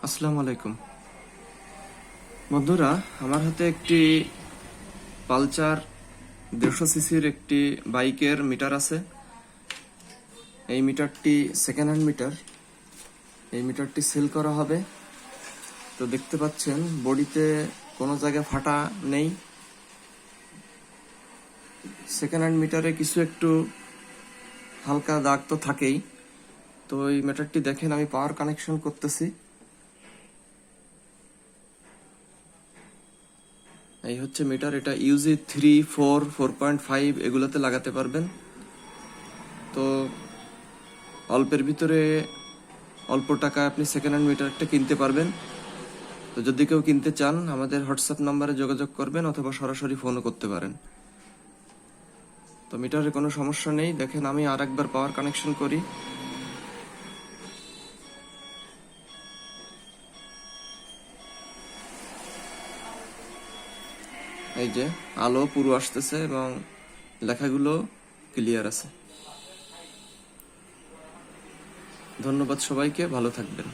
আসসালামু আলাইকুম বন্ধুরা, আমার হাতে একটি পালচার 150 সিসির একটি বাইকের মিটার আছে। এই মিটারটি সেকেন্ড হ্যান্ড মিটার। এই মিটারটি সেল করা হবে। তো দেখতে পাচ্ছেন বডিতে কোনো জায়গায় ফাটা নেই। সেকেন্ড হ্যান্ড মিটারে কিছু একটু হালকা দাগ তো থাকেই। তো এই মিটারটি দেখেন, আমি পাওয়ার কানেকশন করতেছি। এই হচ্ছে মিটার। এটা ইউজি 3, 4, 4.5 এগুলোতে লাগাতে পারবেন। তো অল্পের ভিতরে অল্প টাকা আপনি সেকেন্ড হ্যান্ড মিটারটা কিনতে পারবেন। তো যদি কেউ কিনতে চান, আমাদের হোয়াটসঅ্যাপ নাম্বারে যোগাযোগ করবেন অথবা সরাসরি ফোনও করতে পারেন। তো মিটারে কোনো সমস্যা নেই। দেখেন, আমি আর একবার পাওয়ার কানেকশন করি। এই যে আলো পুরো আসতেছে এবং লেখাগুলো ক্লিয়ার আছে। ধন্যবাদ সবাইকে, ভালো থাকবেন।